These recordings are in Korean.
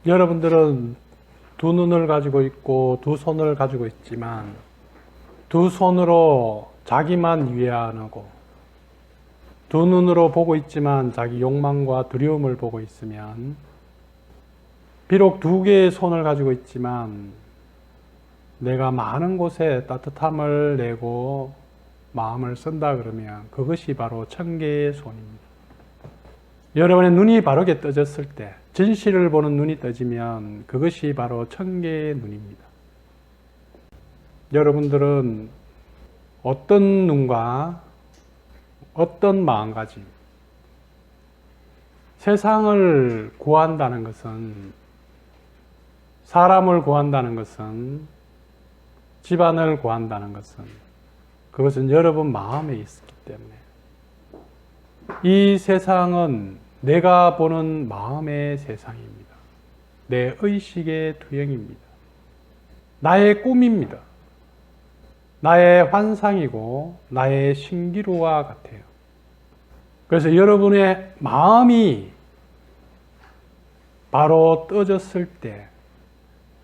여러분들은 두 눈을 가지고 있고 두 손을 가지고 있지만 두 손으로 자기만 이해하고 두 눈으로 보고 있지만 자기 욕망과 두려움을 보고 있으면 비록 두 개의 손을 가지고 있지만 내가 많은 곳에 따뜻함을 내고 마음을 쓴다 그러면 그것이 바로 천개의 손입니다. 여러분의 눈이 바르게 떠졌을 때 진실을 보는 눈이 떠지면 그것이 바로 천개의 눈입니다. 여러분들은 어떤 눈과 어떤 마음가짐, 세상을 구한다는 것은, 사람을 구한다는 것은, 집안을 구한다는 것은 그것은 여러분 마음에 있기 때문에 이 세상은 내가 보는 마음의 세상입니다. 내 의식의 투영입니다. 나의 꿈입니다. 나의 환상이고 나의 신기루와 같아요. 그래서 여러분의 마음이 바로 떠졌을 때,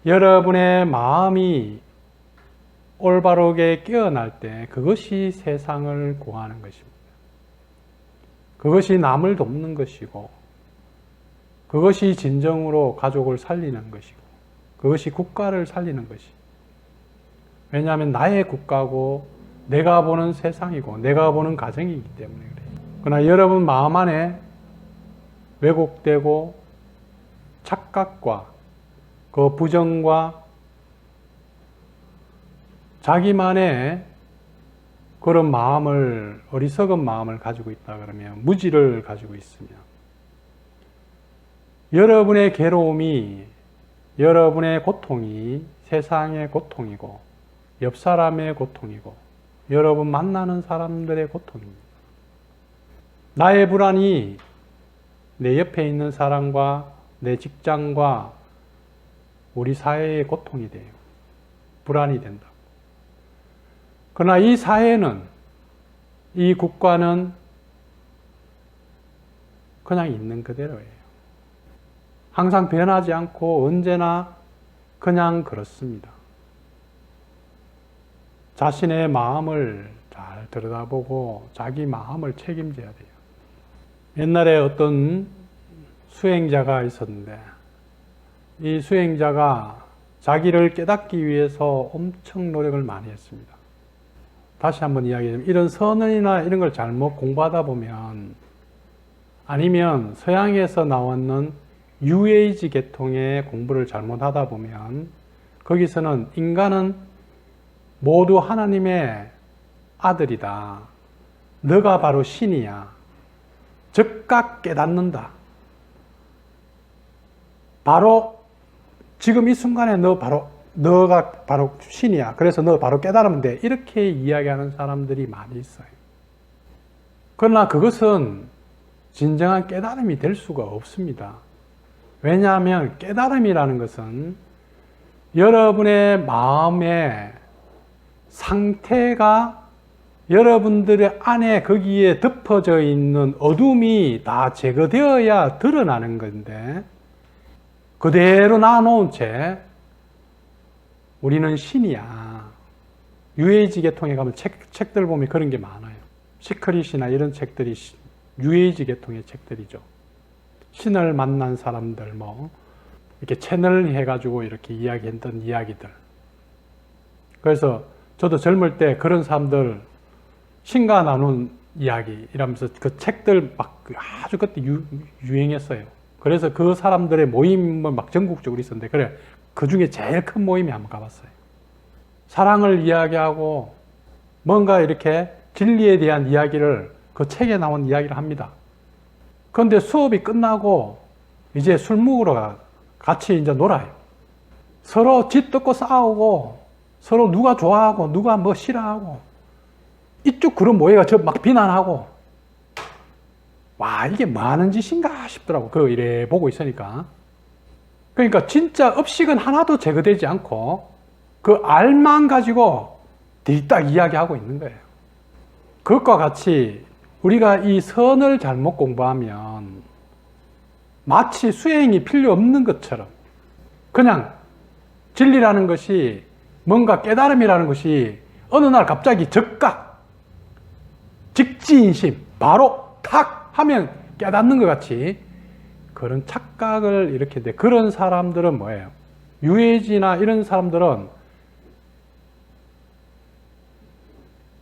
여러분의 마음이 올바르게 깨어날 때 그것이 세상을 구하는 것입니다. 그것이 남을 돕는 것이고 그것이 진정으로 가족을 살리는 것이고 그것이 국가를 살리는 것이고, 왜냐하면 나의 국가고 내가 보는 세상이고 내가 보는 가정이기 때문에 그래요. 그러나 여러분 마음 안에 왜곡되고 착각과 그 부정과 자기만의 그런 마음을, 어리석은 마음을 가지고 있다 그러면, 무지를 가지고 있으면 여러분의 괴로움이, 여러분의 고통이 세상의 고통이고 옆 사람의 고통이고 여러분 만나는 사람들의 고통입니다. 나의 불안이 내 옆에 있는 사람과 내 직장과 우리 사회의 고통이 돼요. 불안이 된다. 그러나 이 사회는, 이 국가는 그냥 있는 그대로예요. 항상 변하지 않고 언제나 그냥 그렇습니다. 자신의 마음을 잘 들여다보고 자기 마음을 책임져야 돼요. 옛날에 어떤 수행자가 있었는데 이 수행자가 자기를 깨닫기 위해서 엄청 노력을 많이 했습니다. 다시 한번 이야기하자면 이런 선언이나 이런 걸 잘못 공부하다 보면, 아니면 서양에서 나왔는 뉴에이지 계통의 공부를 잘못하다 보면 거기서는 인간은 모두 하나님의 아들이다. 너가 바로 신이야. 즉각 깨닫는다. 바로 지금 이 순간에 너가 바로 신이야. 그래서 너 바로 깨달으면 돼. 이렇게 이야기하는 사람들이 많이 있어요. 그러나 그것은 진정한 깨달음이 될 수가 없습니다. 왜냐하면 깨달음이라는 것은 여러분의 마음의 상태가, 여러분들의 안에 거기에 덮어져 있는 어둠이 다 제거되어야 드러나는 건데, 그대로 놔놓은 채 우리는 신이야. 뉴에이지 계통에 가면 책들 보면 그런 게 많아요. 시크릿이나 이런 책들이 뉴에이지 계통의 책들이죠. 신을 만난 사람들, 이렇게 채널 해가지고 이렇게 이야기했던 이야기들. 그래서 저도 젊을 때 그런 사람들 신과 나눈 이야기 이러면서 그 책들 막 아주 그때 유행했어요. 그래서 그 사람들의 모임을 막 전국적으로 있었는데, 그래, 그 중에 제일 큰 모임에 한번 가봤어요. 사랑을 이야기하고 뭔가 이렇게 진리에 대한 이야기를 그 책에 나온 이야기를 합니다. 그런데 수업이 끝나고 이제 술 먹으러 같이 이제 놀아요. 서로 짓뜯고 싸우고 서로 누가 좋아하고 누가 뭐 싫어하고, 이쪽 그런 모여가 저 막 비난하고, 와, 이게 뭐 하는 짓인가 싶더라고. 그거 이래 보고 있으니까. 그러니까 진짜 업식은 하나도 제거되지 않고 그 알만 가지고 뒤딱 이야기하고 있는 거예요. 그것과 같이 우리가 이 선을 잘못 공부하면 마치 수행이 필요 없는 것처럼, 그냥 진리라는 것이, 뭔가 깨달음이라는 것이 어느 날 갑자기 즉각, 직지인심, 바로 탁 하면 깨닫는 것 같이 그런 착각을 이렇게 돼. 그런 사람들은 뭐예요? 유해지나 이런 사람들은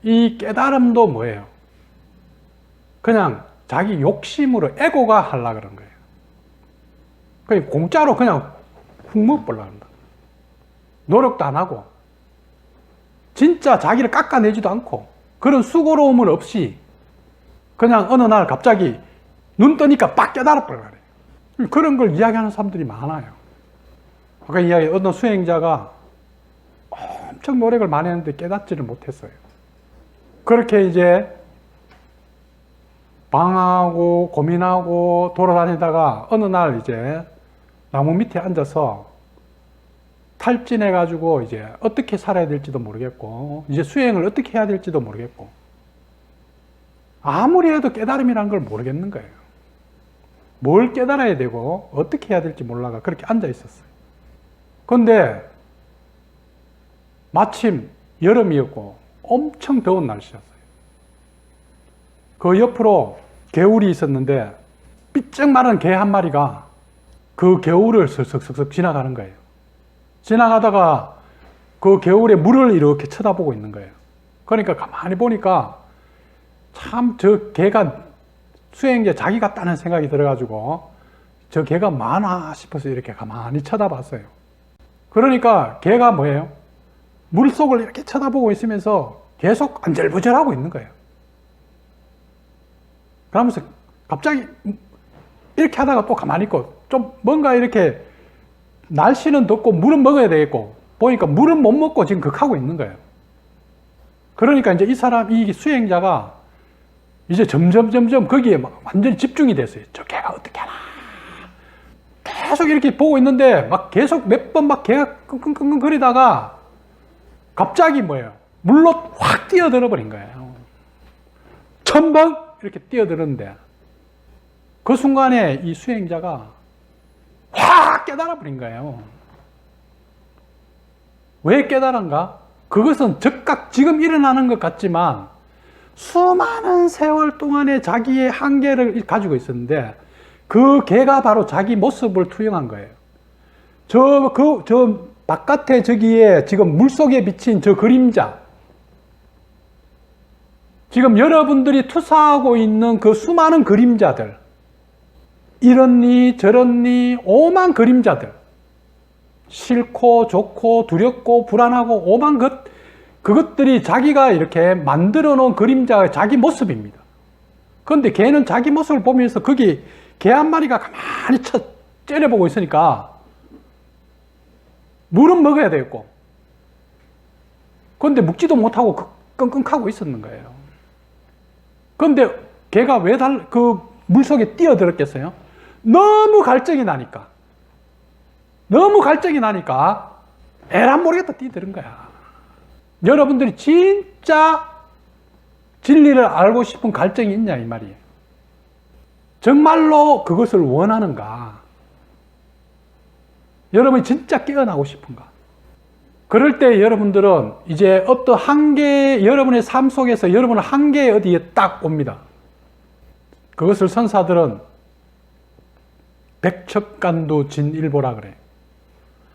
이 깨달음도 뭐예요? 그냥 자기 욕심으로 에고가 하려고 그런 거예요. 그냥 공짜로 그냥 훅 먹으려고 한다. 노력도 안 하고 진짜 자기를 깎아내지도 않고 그런 수고로움은 없이 그냥 어느 날 갑자기 눈 뜨니까 빡 깨달아 버려요. 그런 걸 이야기하는 사람들이 많아요. 아까 이야기 어떤 수행자가 엄청 노력을 많이 했는데 깨닫지를 못했어요. 그렇게 이제 방황하고 고민하고 돌아다니다가 어느 날 이제 나무 밑에 앉아서 탈진해가지고 이제 어떻게 살아야 될지도 모르겠고 이제 수행을 어떻게 해야 될지도 모르겠고 아무리 해도 깨달음이라는 걸 모르겠는 거예요. 뭘 깨달아야 되고 어떻게 해야 될지 몰라가 그렇게 앉아 있었어요. 그런데 마침 여름이었고 엄청 더운 날씨였어요. 그 옆으로 개울이 있었는데 삐쩍 마른 개 한 마리가 그 개울을 슥슥슥 지나가는 거예요. 지나가다가 그 개울에 물을 이렇게 쳐다보고 있는 거예요. 그러니까 가만히 보니까 참 저 개가 수행자 자기 같다는 생각이 들어가지고 저 개가 많아 싶어서 이렇게 가만히 쳐다봤어요. 그러니까 개가 뭐예요? 물속을 이렇게 쳐다보고 있으면서 계속 안절부절하고 있는 거예요. 그러면서 갑자기 이렇게 하다가 또 가만히 있고 좀 뭔가 이렇게 날씨는 덥고 물은 먹어야 되겠고 보니까 물은 못 먹고 지금 극하고 있는 거예요. 그러니까 이제 이 수행자가 이제 점점 거기에 막 완전히 집중이 됐어요. 저 개가 어떻게 하나. 계속 이렇게 보고 있는데 막 계속 몇 번 막 개가 끙끙끙끙 거리다가 갑자기 뭐예요? 물로 확 뛰어들어 버린 거예요. 첨벙 이렇게 뛰어들었는데 그 순간에 이 수행자가 확 깨달아 버린 거예요. 왜 깨달은가? 그것은 즉각 지금 일어나는 것 같지만 수많은 세월 동안에 자기의 한계를 가지고 있었는데 그 개가 바로 자기 모습을 투영한 거예요. 저 바깥에 저기에 지금 물속에 비친 저 그림자, 지금 여러분들이 투사하고 있는 그 수많은 그림자들, 이렇니 저렇니 오만 그림자들, 싫고 좋고 두렵고 불안하고 오만 그것들이 자기가 이렇게 만들어 놓은 그림자의 자기 모습입니다. 그런데 개는 자기 모습을 보면서 거기 개 한 마리가 가만히 째려보고 있으니까 물은 먹어야 되겠고 그런데 묵지도 못하고 끙끙하고 있었는 거예요. 그런데 개가 왜 그 물속에 뛰어들었겠어요? 너무 갈증이 나니까 에란 모르겠다 뛰어드는 거야. 여러분들이 진짜 진리를 알고 싶은 갈증이 있냐 이 말이에요. 정말로 그것을 원하는가? 여러분이 진짜 깨어나고 싶은가? 그럴 때 여러분들은 이제 어떤 한계, 여러분의 삶 속에서 여러분은 한계에 어디에 딱 옵니다. 그것을 선사들은 백척간도 진일보라 그래.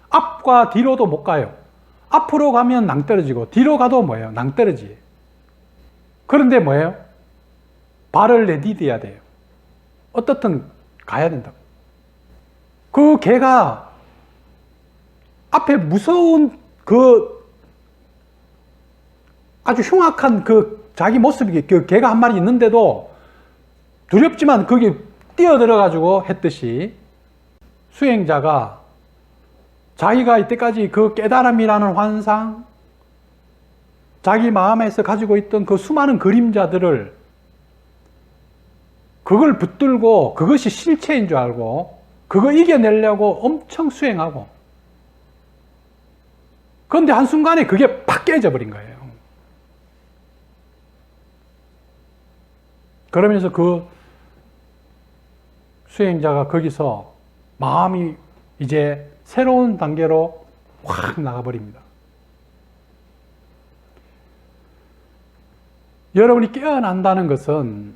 앞과 뒤로도 못 가요. 앞으로 가면 낭떠러지고 뒤로 가도 뭐예요? 낭떠러지. 그런데 뭐예요? 발을 내디뎌야 돼요. 어떻든 가야 된다고. 그 개가 앞에 무서운 그 아주 흉악한 그 자기 모습이 그 개가 한 마리 있는데도 두렵지만 거기 뛰어들어가지고 했듯이 수행자가 자기가 이때까지 그 깨달음이라는 환상, 자기 마음에서 가지고 있던 그 수많은 그림자들을 그걸 붙들고 그것이 실체인 줄 알고 그거 이겨내려고 엄청 수행하고 그런데 한순간에 그게 팍 깨져버린 거예요. 그러면서 그 수행자가 거기서 마음이 이제 새로운 단계로 확 나가버립니다. 여러분이 깨어난다는 것은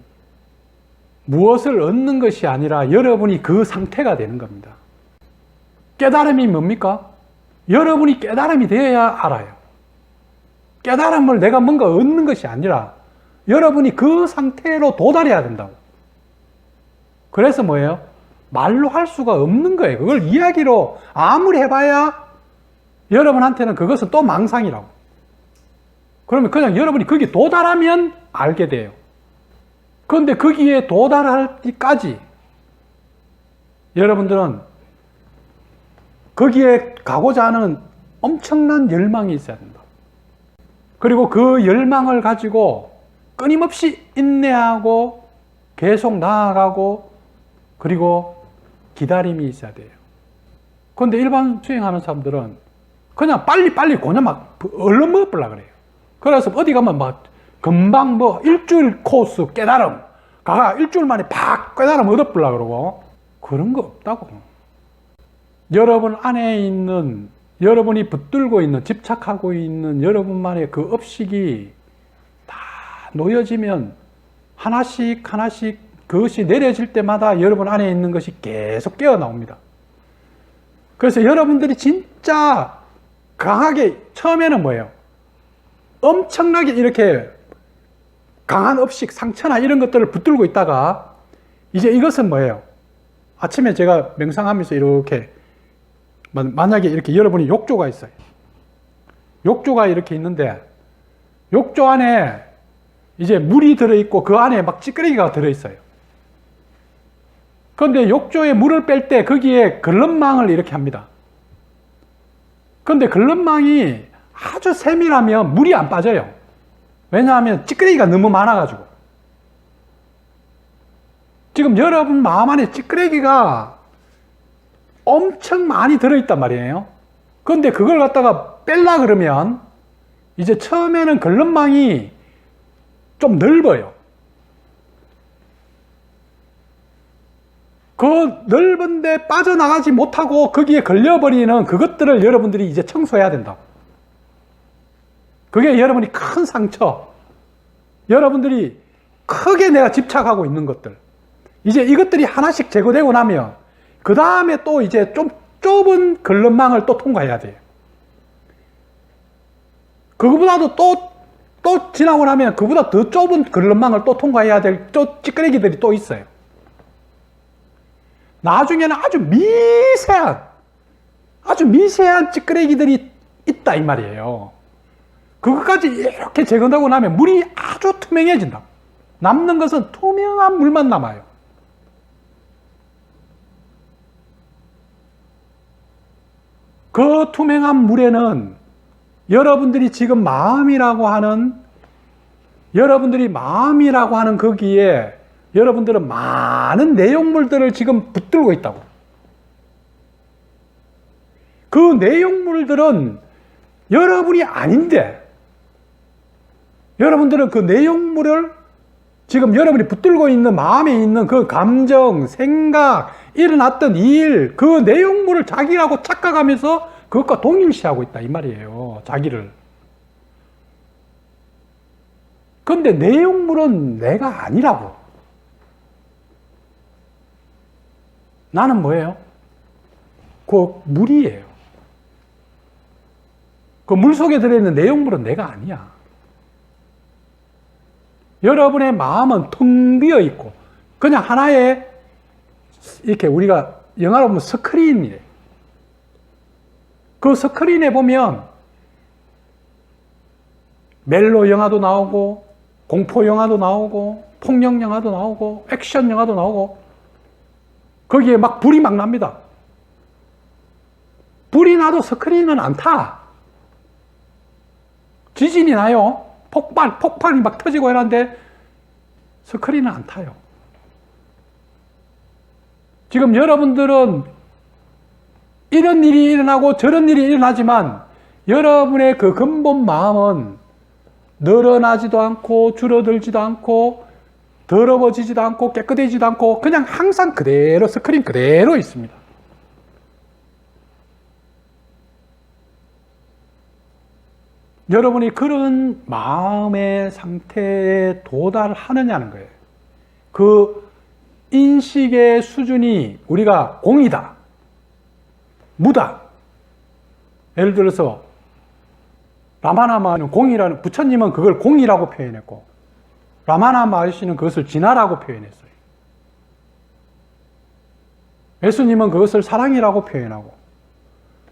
무엇을 얻는 것이 아니라 여러분이 그 상태가 되는 겁니다. 깨달음이 뭡니까? 여러분이 깨달음이 되어야 알아요. 깨달음을 내가 뭔가 얻는 것이 아니라 여러분이 그 상태로 도달해야 된다고. 그래서 뭐예요? 말로 할 수가 없는 거예요. 그걸 이야기로 아무리 해봐야 여러분한테는 그것은 또 망상이라고. 그러면 그냥 여러분이 거기에 도달하면 알게 돼요. 그런데 거기에 도달할 때까지 여러분들은 거기에 가고자 하는 엄청난 열망이 있어야 된다. 그리고 그 열망을 가지고 끊임없이 인내하고 계속 나아가고 그리고 기다림이 있어야 돼요. 그런데 일반 수행하는 사람들은 그냥 빨리빨리 그냥 막 얼른 먹으려고 그래요. 그래서 어디 가면 막 금방 뭐 일주일 코스 깨달음 가가 일주일 만에 팍 깨달음 얻어보려고 그러고 그런 거 없다고. 여러분 안에 있는 여러분이 붙들고 있는 집착하고 있는 여러분만의 그 업식이 다 놓여지면 하나씩 하나씩 그것이 내려질 때마다 여러분 안에 있는 것이 계속 깨어나옵니다. 그래서 여러분들이 진짜 강하게 처음에는 뭐예요? 엄청나게 이렇게 강한 업식, 상처나 이런 것들을 붙들고 있다가 이제 이것은 뭐예요? 아침에 제가 명상하면서 이렇게 만약에 이렇게 여러분이 욕조가 있어요. 욕조가 이렇게 있는데 욕조 안에 이제 물이 들어있고 그 안에 막 찌끄레기가 들어있어요. 그런데 욕조에 물을 뺄 때 거기에 걸름망을 이렇게 합니다. 그런데 걸름망이 아주 세밀하면 물이 안 빠져요. 왜냐하면 찌끄레기가 너무 많아가지고. 지금 여러분 마음 안에 찌끄레기가 엄청 많이 들어있단 말이에요. 그런데 그걸 갖다가 뺄라 그러면 이제 처음에는 걸름망이 좀 넓어요. 그 넓은데 빠져나가지 못하고 거기에 걸려버리는 그것들을 여러분들이 이제 청소해야 된다. 그게 여러분이 큰 상처, 여러분들이 크게 내가 집착하고 있는 것들, 이제 이것들이 하나씩 제거되고 나면 그 다음에 또 이제 좀 좁은 걸름망을 또 통과해야 돼요. 그거보다도 또 지나고 나면 그보다 더 좁은 걸름망을 또 통과해야 될 찌끄레기들이 또 있어요. 나중에는 아주 미세한 찌끄레기들이 있다 이 말이에요. 그것까지 이렇게 제거하고 나면 물이 아주 투명해진다. 남는 것은 투명한 물만 남아요. 그 투명한 물에는 여러분들이 지금 마음이라고 하는 거기에 여러분들은 많은 내용물들을 지금 붙들고 있다고. 그 내용물들은 여러분이 아닌데 여러분들은 그 내용물을 지금 여러분이 붙들고 있는 마음에 있는 그 감정, 생각, 일어났던 일, 그 내용물을 자기라고 착각하면서 그것과 동일시하고 있다 이 말이에요. 자기를. 그런데 내용물은 내가 아니라고. 나는 뭐예요? 그 물이에요. 그 물 속에 들어있는 내용물은 내가 아니야. 여러분의 마음은 텅 비어 있고 그냥 하나의 이렇게 우리가 영화로 보면 스크린이에요. 그 스크린에 보면 멜로 영화도 나오고 공포 영화도 나오고 폭력 영화도 나오고 액션 영화도 나오고 거기에 막 불이 막 납니다. 불이 나도 스크린은 안 타. 지진이 나요. 폭발이 막 터지고 이러는데 스크린은 안 타요. 지금 여러분들은 이런 일이 일어나고 저런 일이 일어나지만 여러분의 그 근본 마음은 늘어나지도 않고 줄어들지도 않고 더러워지지도 않고 깨끗해지지도 않고 그냥 항상 그대로 스크린 그대로 있습니다. 여러분이 그런 마음의 상태에 도달하느냐는 거예요. 그 인식의 수준이 우리가 공이다, 무다. 예를 들어서 라마나 마하시는 공이라는, 부처님은 그걸 공이라고 표현했고 라마나 마하시는 그것을 진화라고 표현했어요. 예수님은 그것을 사랑이라고 표현하고.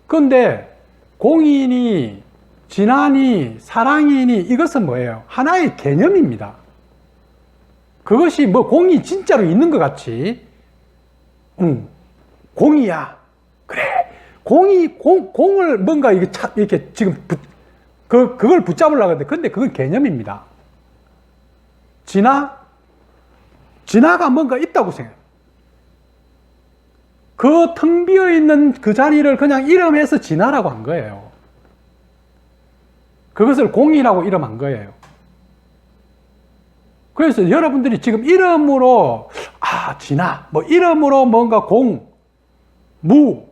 그런데 공이니 진화니 사랑이니 이것은 뭐예요? 하나의 개념입니다. 그것이 뭐 공이 진짜로 있는 것 같이 공이야. 그래. 공을 뭔가 이렇게 지금 그걸 붙잡으려고 하는데, 근데 그건 개념입니다. 진화가 뭔가 있다고 생각해요. 그 텅 비어 있는 그 자리를 그냥 이름해서 진화라고 한 거예요. 그것을 공이라고 이름한 거예요. 그래서 여러분들이 지금 이름으로 진화, 뭐 이름으로 뭔가 공, 무,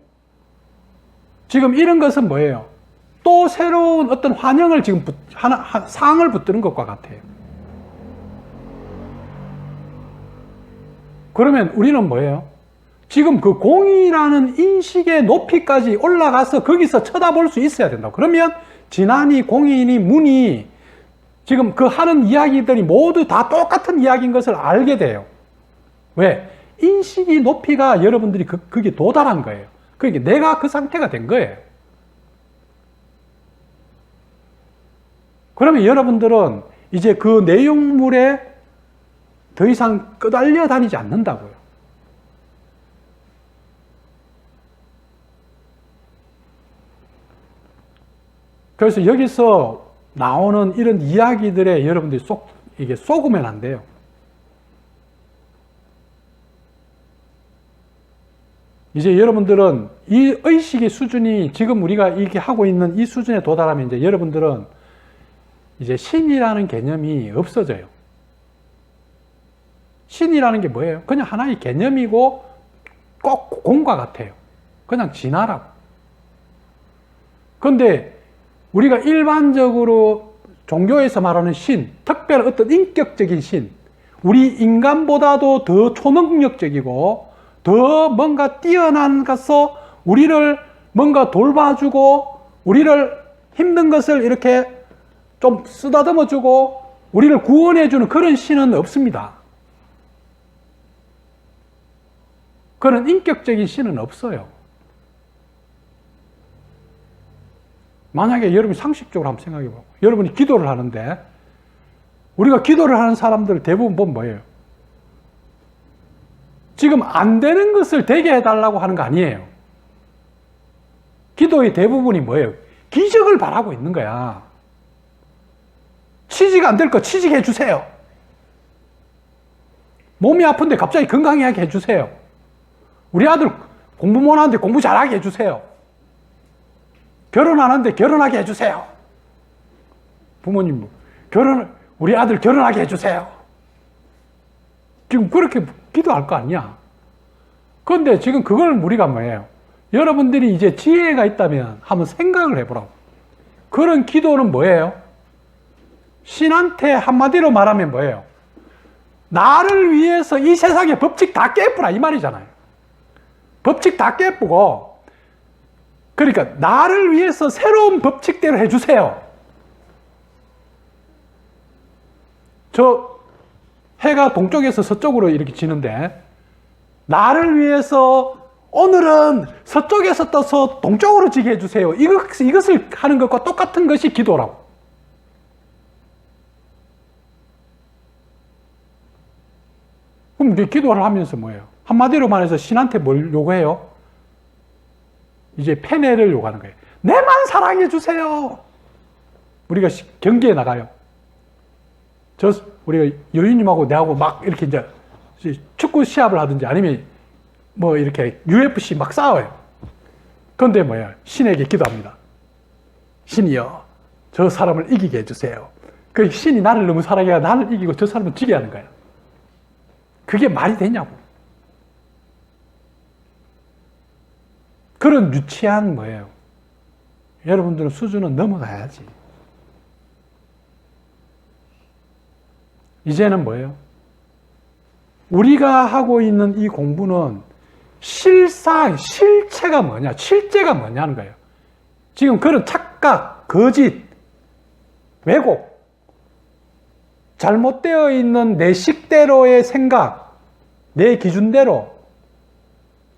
지금 이런 것은 뭐예요? 또 새로운 어떤 환영을 지금 상을 붙드는 것과 같아요. 그러면 우리는 뭐예요? 지금 그 공이라는 인식의 높이까지 올라가서 거기서 쳐다볼 수 있어야 된다. 그러면 진화니 공이니 무니 지금 그 하는 이야기들이 모두 다 똑같은 이야기인 것을 알게 돼요. 왜? 인식이 높이가 여러분들이 거기에 도달한 거예요. 그러니까 내가 그 상태가 된 거예요. 그러면 여러분들은 이제 그 내용물에 더 이상 끄달려 다니지 않는다고요. 그래서 여기서 나오는 이런 이야기들에 여러분들이 이게 속으면 안 돼요. 이제 여러분들은 이 의식의 수준이 지금 우리가 이렇게 하고 있는 이 수준에 도달하면 이제 여러분들은 이제 신이라는 개념이 없어져요. 신이라는 게 뭐예요? 그냥 하나의 개념이고 꼭 공과 같아요. 그냥 진화라고. 그런데 우리가 일반적으로 종교에서 말하는 신, 특별한 어떤 인격적인 신, 우리 인간보다도 더 초능력적이고 더 뭔가 뛰어난 것서 우리를 뭔가 돌봐주고 우리를 힘든 것을 이렇게 좀 쓰다듬어주고 우리를 구원해주는 그런 신은 없습니다. 그런 인격적인 신은 없어요. 만약에 여러분이 상식적으로 한번 생각해 보고, 여러분이 기도를 하는데, 우리가 기도를 하는 사람들 대부분 보면 뭐예요? 지금 안 되는 것을 되게 해달라고 하는 거 아니에요. 기도의 대부분이 뭐예요? 기적을 바라고 있는 거야. 취직 안 될 거 취직해 주세요. 몸이 아픈데 갑자기 건강하게 해주세요. 우리 아들 공부 못하는데 공부 잘하게 해주세요. 결혼 안 하는데 결혼하게 해주세요. 부모님, 우리 아들 결혼하게 해주세요. 지금 그렇게 기도할 거 아니야. 그런데 지금 그걸 우리가 뭐예요? 여러분들이 이제 지혜가 있다면 한번 생각을 해보라고. 그런 기도는 뭐예요? 신한테 한마디로 말하면 뭐예요? 나를 위해서 이 세상의 법칙 다 깨부라 이 말이잖아요. 법칙 다 깨부고, 그러니까 나를 위해서 새로운 법칙대로 해주세요. 저 해가 동쪽에서 서쪽으로 이렇게 지는데 나를 위해서 오늘은 서쪽에서 떠서 동쪽으로 지게 해주세요. 이것을 하는 것과 똑같은 것이 기도라고. 그럼 우리 기도를 하면서 뭐예요? 한마디로 말해서 신한테 뭘 요구해요? 이제 폐뇌를 요구하는 거예요. 내만 사랑해 주세요. 우리가 경기에 나가요. 우리가 여유님하고 내하고 막 이렇게 이제 축구 시합을 하든지 아니면 뭐 이렇게 UFC 막 싸워요. 그런데 뭐야? 신에게 기도합니다. 신이여, 저 사람을 이기게 해주세요. 그 신이 나를 너무 사랑해야 나를 이기고 저 사람을 지게 하는 거예요. 그게 말이 되냐고. 그런 유치한 뭐예요? 여러분들은 수준은 넘어가야지. 이제는 뭐예요? 우리가 하고 있는 이 공부는 실체가 뭐냐, 실제가 뭐냐는 거예요. 지금 그런 착각, 거짓, 왜곡, 잘못되어 있는 내 식대로의 생각, 내 기준대로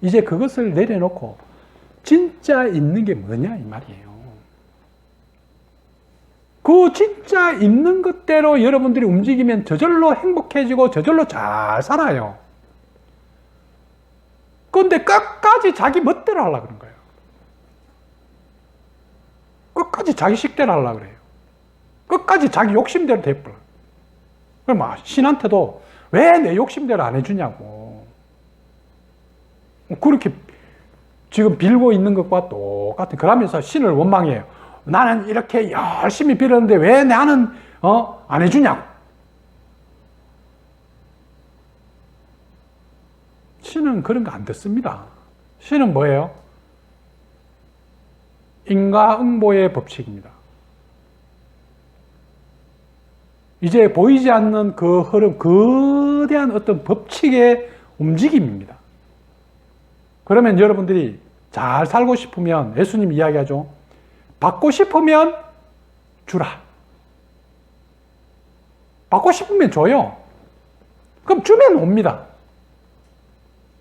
이제 그것을 내려놓고 진짜 있는 게 뭐냐 이 말이에요. 그 진짜 있는 것대로 여러분들이 움직이면 저절로 행복해지고 저절로 잘 살아요. 그런데 끝까지 자기 멋대로 하려고 그런 거예요. 끝까지 자기 식대로 하려고 그래요. 끝까지 자기 욕심대로 돼버려. 그럼 신한테도 왜 내 욕심대로 안 해주냐고. 그렇게 지금 빌고 있는 것과 똑같은. 그러면서 신을 원망해요. 나는 이렇게 열심히 빌었는데 왜 나는 안 해주냐고. 신은 그런 거 안 듣습니다. 신은 뭐예요? 인과응보의 법칙입니다. 이제 보이지 않는 그 흐름, 거대한 어떤 법칙의 움직임입니다. 그러면 여러분들이 잘 살고 싶으면 예수님 이야기하죠. 받고 싶으면 주라. 받고 싶으면 줘요. 그럼 주면 옵니다.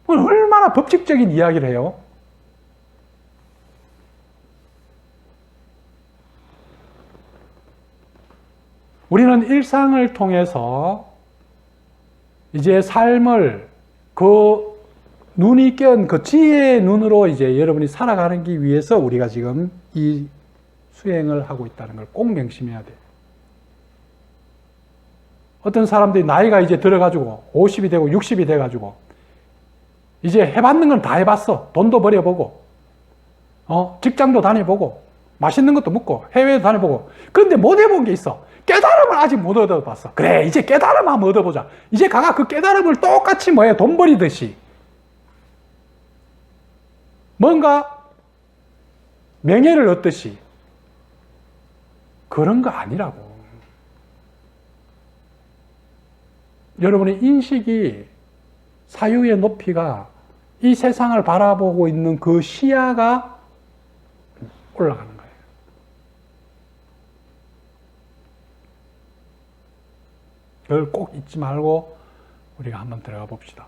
얼마나 법칙적인 이야기를 해요. 우리는 일상을 통해서 이제 삶을 그 눈이 깬 그 지혜의 눈으로 이제 여러분이 살아가기 위해서 우리가 지금 이 수행을 하고 있다는 걸 꼭 명심해야 돼요. 어떤 사람들이 나이가 이제 들어가지고 50이 되고 60이 돼가지고 이제 해봤는 건 다 해봤어. 돈도 벌여보고 직장도 다녀보고 맛있는 것도 먹고 해외도 다녀보고 그런데 못 해본 게 있어. 깨달음을 아직 못 얻어봤어. 그래 이제 깨달음 한번 얻어보자. 이제 가가 그 깨달음을 똑같이 뭐예요? 돈 벌이듯이 뭔가 명예를 얻듯이 그런 거 아니라고. 여러분의 인식이 사유의 높이가 이 세상을 바라보고 있는 그 시야가 올라가는 거예요. 그걸 꼭 잊지 말고 우리가 한번 들어가 봅시다.